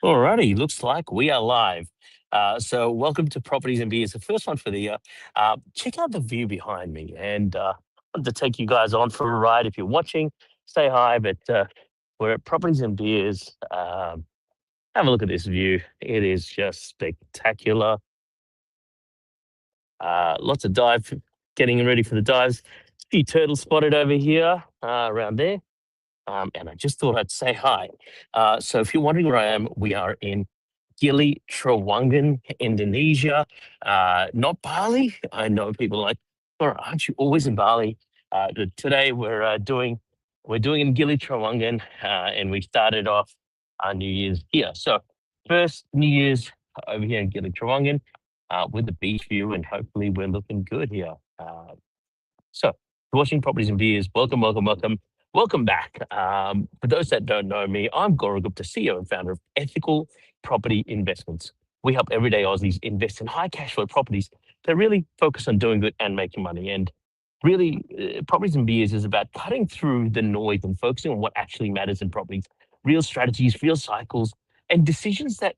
Alrighty, looks like we are live. So welcome to Properties and Beers, the first one for the year. Check out the view behind me, and I want to take you guys on for a ride. If you're watching, say hi. But we're at Properties and Beers. Have a look at this view. It is just spectacular. Lots of dive, getting ready for the dives. A few turtles spotted over here, around there. And I just thought I'd say hi. So if you're wondering where I am, we are in Gili Trawangan, Indonesia, not Bali. I know people are like, "Oh, aren't you always in Bali?" Today we're doing in Gili Trawangan, and we started off our New Year's here. So first New Year's over here in Gili Trawangan, with the beach view, and hopefully we're looking good here. So, watching Properties and Beers, welcome, welcome, welcome. Welcome back. For those that don't know me, I'm Gaurav Gupta, CEO and founder of Ethical Property Investments. We help everyday Aussies invest in high cash flow properties that really focus on doing good and making money. And really, Properties and Beers is about cutting through the noise and focusing on what actually matters in properties, real strategies, real cycles, and decisions that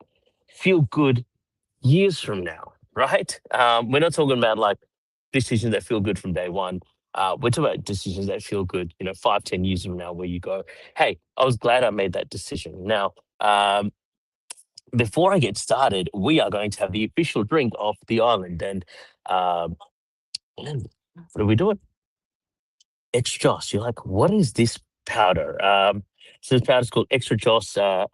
feel good years from now, right? We're not talking about like decisions that feel good from day one. We're talking about decisions that feel good, 5, 10 years from now, where you go, hey, I was glad I made that decision. Now, before I get started, we are going to have the official drink of the island. And man, what are we doing? Extra Joss. You're like, what is this powder? So this powder is called Extra Joss. For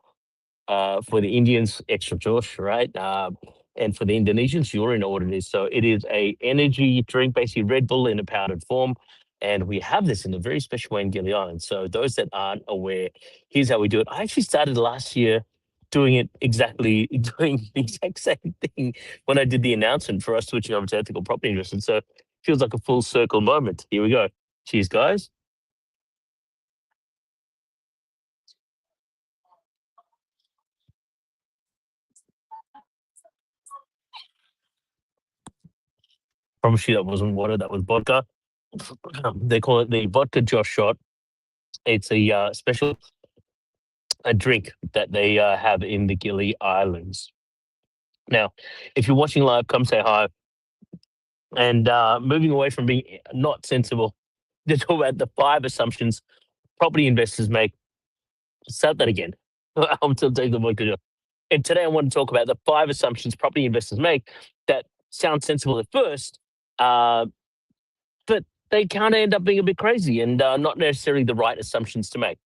the Indians, extra Josh, right? And for the Indonesians, you already know what it is. So it is a energy drink, basically Red Bull in a powdered form. And we have this in a very special way in Gili Island. So those that aren't aware, here's how we do it. I actually started last year doing it exactly, doing the exact same thing when I did the announcement for us switching over to ethical property investment. So it feels like a full circle moment. Here we go. Cheers, guys. Promise you that wasn't water, that was vodka. They call it the vodka Josh shot. It's a special a drink that they have in the Gili Islands. Now, if you're watching live, come say hi. And moving away from being not sensible, to talk about the 5 assumptions property investors make. Start that again. I'm still taking the vodka. And today I want to talk about the 5 assumptions property investors make that sound sensible at first, uh, but they kind of end up being a bit crazy and not necessarily the right assumptions to make.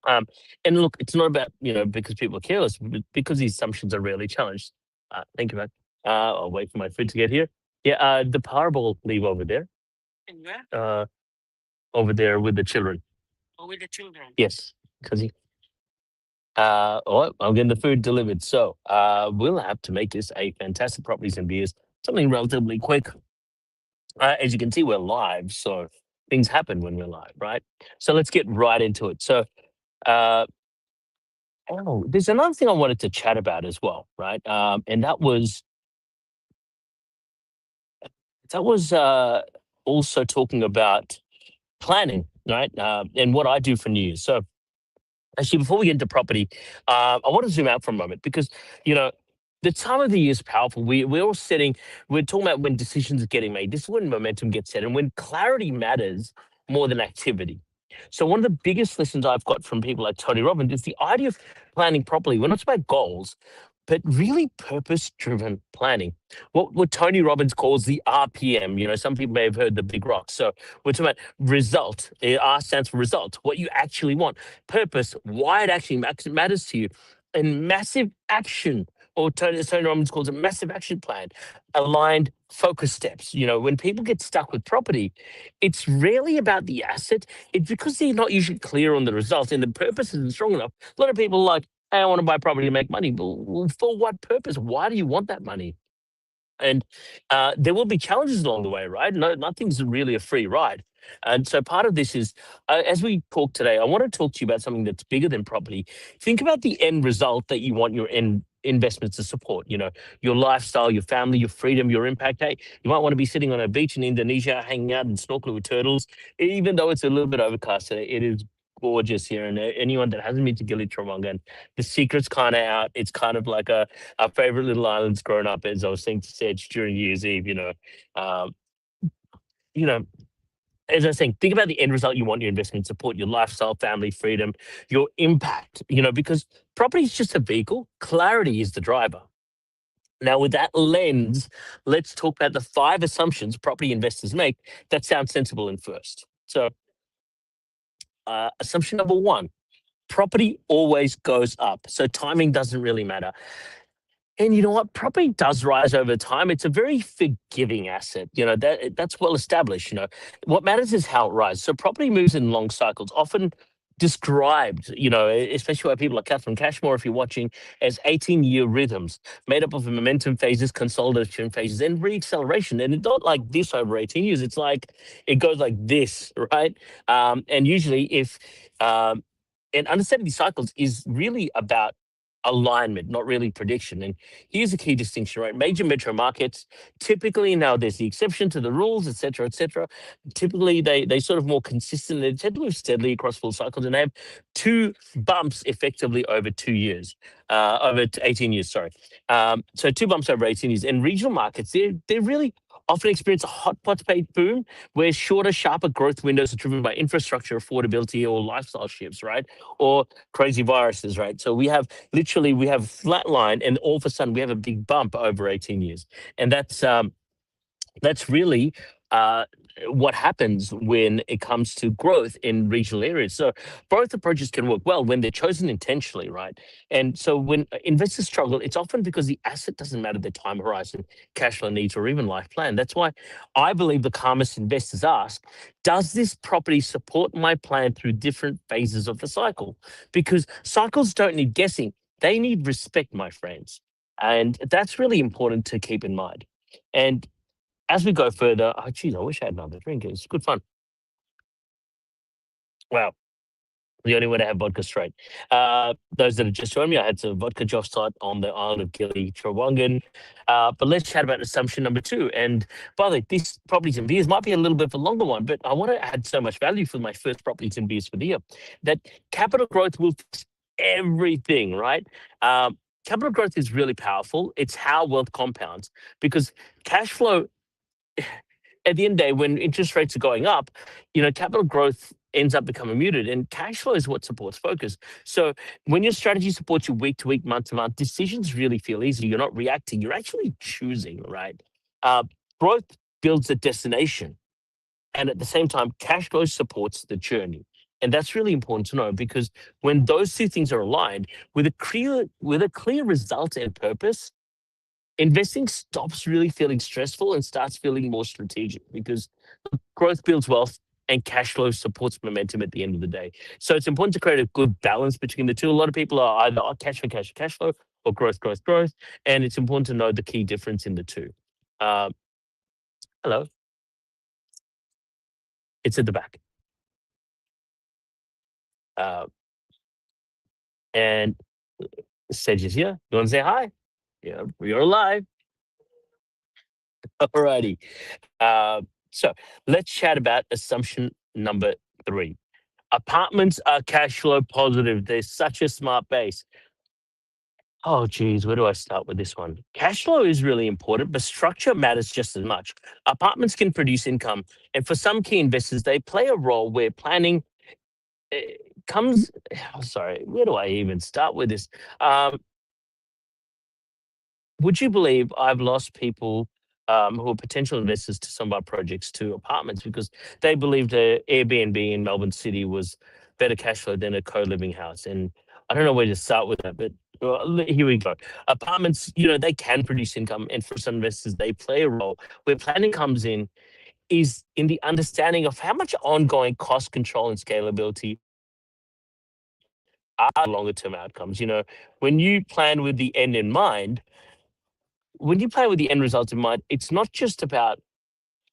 Um, and look, it's not about, because people are careless, but because these assumptions are rarely challenged. Thank you, man. I'll wait for my food to get here. Yeah, the Powerball leave over there. And where? Over there with the children. Oh, with the children. Yes, because I'm getting the food delivered. So we'll have to make this a fantastic properties and beers, something relatively quick. As you can see, we're live, so things happen when we're live, right? So let's get right into it. So uh, oh, there's another thing I wanted to chat about as well, right? And that was also talking about planning, right? And what I do for New Year's. So actually, before we get into property, I want to zoom out for a moment because you know the time of the year is powerful. We're all setting. We're talking about when decisions are getting made. This is when momentum gets set, and when clarity matters more than activity. So one of the biggest lessons I've got from people like Tony Robbins is the idea of planning properly. We're not about goals, but really purpose-driven planning. What Tony Robbins calls the RPM. Some people may have heard the big rock. So we're talking about result. R stands for result. What you actually want. Purpose. Why it actually matters to you. And massive action. Or Tony Robbins calls it massive action plan, aligned focus steps. When people get stuck with property, it's rarely about the asset. It's because they're not usually clear on the result and the purpose isn't strong enough. A lot of people are like, hey, I want to buy property to make money. Well, for what purpose? Why do you want that money? And there will be challenges along the way, right? No, nothing's really a free ride. And so part of this is, as we talk today, I want to talk to you about something that's bigger than property. Think about the end result that you want your end investments to support. Your lifestyle, your family, your freedom, your impact. Hey, you might want to be sitting on a beach in Indonesia, hanging out and snorkeling with turtles, even though it's a little bit overcast today. It is gorgeous here. And anyone that hasn't been to Gili Trawangan, the secret's kind of out. It's kind of like a favorite little island's grown up, as I was saying to Sedge during New Year's Eve. Um, you know, as I was saying, think about the end result you want your investment to support, your lifestyle, family, freedom, your impact. Because property is just a vehicle, clarity is the driver. Now, with that lens, let's talk about the 5 assumptions property investors make that sound sensible in first. So, assumption number 1, property always goes up. So, timing doesn't really matter. And you know what? Property does rise over time. It's a very forgiving asset. That's well established. What matters is how it rises. So property moves in long cycles, often described, especially by people like Catherine Cashmore, if you're watching, as 18-year rhythms made up of momentum phases, consolidation phases, and reacceleration. And it's not like this over 18 years. It's like it goes like this, right? And usually, if and understanding these cycles is really about alignment, not really prediction. And here's a key distinction, right? Major metro markets, typically, now there's the exception to the rules, et cetera, et cetera. Typically, they sort of more consistent. They tend to move steadily across full cycles, and they have 2 bumps effectively over 2 years, over 18 years, sorry. So 2 bumps over 18 years. And regional markets, they're really often experience a hot pot paid boom where shorter, sharper growth windows are driven by infrastructure, affordability, or lifestyle shifts, right? Or crazy viruses, right? So we have a flat line, and all of a sudden we have a big bump over 18 years. And that's really what happens when it comes to growth in regional areas. So both approaches can work well when they're chosen intentionally, right? And so when investors struggle, it's often because the asset doesn't matter their time horizon, cash flow needs, or even life plan. That's why I believe the calmest investors ask, does this property support my plan through different phases of the cycle? Because cycles don't need guessing, they need respect, my friends. And that's really important to keep in mind. And as we go further, oh geez, I wish I had another drink. It's good fun. Wow. The only way to have vodka straight. Those that have just joined me, I had some vodka Josh Site on the island of Gili Trawangan. But let's chat about assumption number 2. And by the way, this properties and beers might be a little bit of a longer one, but I want to add so much value for my first properties and beers for the year that capital growth will fix everything, right? Capital growth is really powerful. It's how wealth compounds because cash flow at the end of the day, when interest rates are going up, capital growth ends up becoming muted and cash flow is what supports focus. So when your strategy supports you week to week, month to month, decisions really feel easy. You're not reacting, you're actually choosing, right? Uh, Growth builds a destination. And at the same time, cash flow supports the journey. And that's really important to know because when those 2 things are aligned with a clear result and purpose, investing stops really feeling stressful and starts feeling more strategic because growth builds wealth and cash flow supports momentum at the end of the day. So it's important to create a good balance between the two. A lot of people are either cash for cash, cash flow, or growth, growth, growth. And it's important to know the key difference in the two. Um, Hello, it's at the back. Uh, and Sedge is here. You want to say hi? Yeah, you're alive. Alrighty. So let's chat about assumption number 3. Apartments are cash flow positive. They're such a smart base. Oh, geez, where do I start with this one? Cash flow is really important, but structure matters just as much. Apartments can produce income, and for some key investors, they play a role where planning comes. Oh, sorry, where do I even start with this? Would you believe I've lost people who are potential investors to some of our projects to apartments because they believed a Airbnb in Melbourne City was better cash flow than a co-living house? And I don't know where to start with that, but here we go. Apartments, they can produce income, and for some investors, they play a role. Where planning comes in is in the understanding of how much ongoing cost control and scalability are longer term outcomes. When you plan with the end in mind, when you play with the end result in mind, it's not just about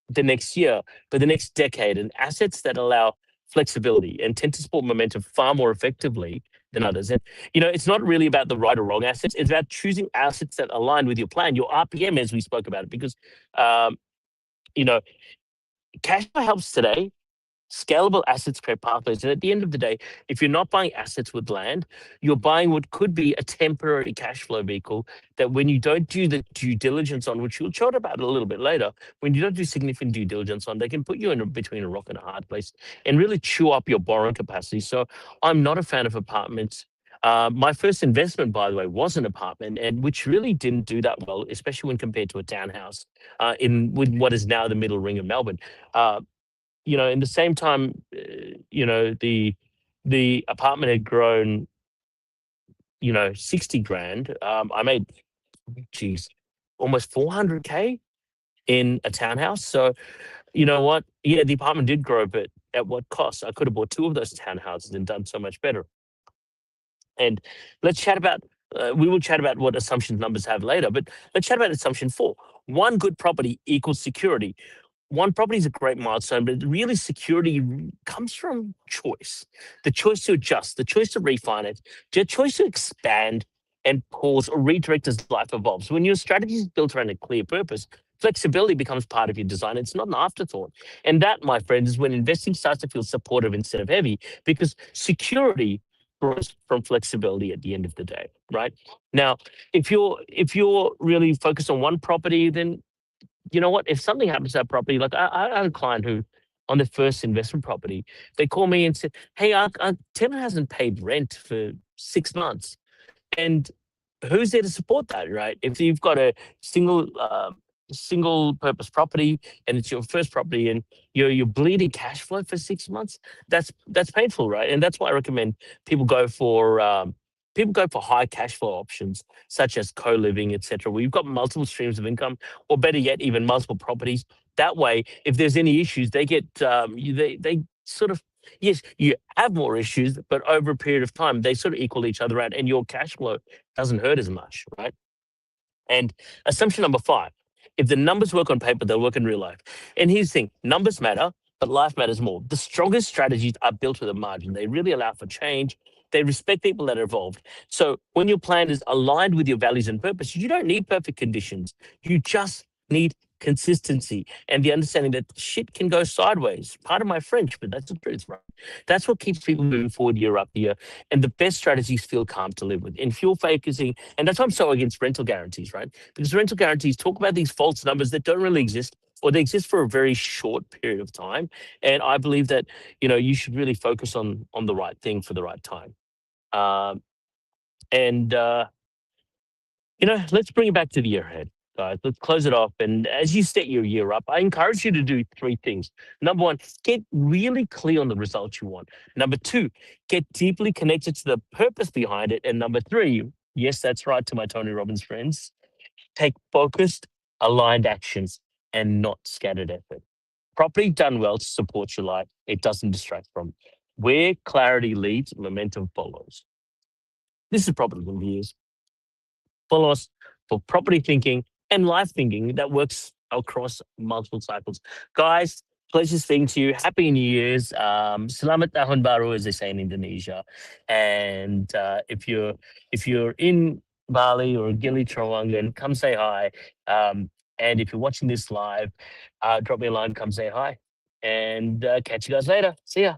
the next year, but the next decade and assets that allow flexibility and tend to support momentum far more effectively than others. And, it's not really about the right or wrong assets. It's about choosing assets that align with your plan, your RPM, as we spoke about it, because, um, you know, cash flow helps today, Scalable assets create pathways. And at the end of the day, if you're not buying assets with land, you're buying what could be a temporary cash flow vehicle that when you don't do the due diligence on, which we'll chat about a little bit later, when you don't do significant due diligence on, they can put you in between a rock and a hard place and really chew up your borrowing capacity. So I'm not a fan of apartments. My first investment, by the way, was an apartment, and which really didn't do that well, especially when compared to a townhouse in with what is now the middle ring of Melbourne. Uh, in the same time, the apartment had grown, 60 grand. I made, geez, almost 400K in a townhouse. So, you know what? Yeah, the apartment did grow, but at what cost? I could have bought two of those townhouses and done so much better. And let's chat about, we will chat about what assumption numbers have later, but let's chat about assumption four. One good property equals security. One property is a great milestone, but really security comes from choice. The choice to adjust, the choice to refinance, the choice to expand and pause or redirect as life evolves. When your strategy is built around a clear purpose, flexibility becomes part of your design. It's not an afterthought. And that, my friends, is when investing starts to feel supportive instead of heavy, because security grows from flexibility at the end of the day, right? Now, if you're really focused on one property, then you know what? If something happens to that property, like I had a client who, on their first investment property, they called me and said, "Hey, our tenant hasn't paid rent for 6 months." And who's there to support that, right? If you've got a single purpose property and it's your first property and you're bleeding cash flow for 6 months, that's painful, right? And that's why I recommend people go for high cash flow options such as co-living, etc., where you've got multiple streams of income, or better yet, even multiple properties. That way, if there's any issues, they get they sort of, yes, you have more issues, but over a period of time, they sort of equal each other out, and your cash flow doesn't hurt as much, right? And assumption number five, if the numbers work on paper, they'll work in real life. And here's the thing, numbers matter, but life matters more. The strongest strategies are built with a margin. They really allow for change. They respect people that are evolved. So when your plan is aligned with your values and purpose, you don't need perfect conditions. You just need consistency and the understanding that shit can go sideways. Part of my French, but that's the truth, right? That's what keeps people moving forward year after year. And the best strategies feel calm to live with. And if you're focusing, and that's why I'm so against rental guarantees, right? Because rental guarantees talk about these false numbers that don't really exist, or they exist for a very short period of time. And I believe that, you should really focus on the right thing for the right time. Um, and let's bring it back to the year ahead, guys. Let's close it off. And as you set your year up, I encourage you to do three things. Number one, get really clear on the results you want. Number two, get deeply connected to the purpose behind it. And number three, yes, that's right, to my Tony Robbins friends, take focused, aligned actions and not scattered effort. Property done well supports your life. It doesn't distract from. Where clarity leads, momentum follows. This is Property Reviews. Follow us for property thinking and life thinking that works across multiple cycles. Guys, pleasure speaking to you. Happy New Year's. Selamat Tahun Baru, as they say in Indonesia. And if you're in Bali or Gili Trawangan, come say hi. And if you're watching this live, drop me a line, come say hi. And catch you guys later. See ya.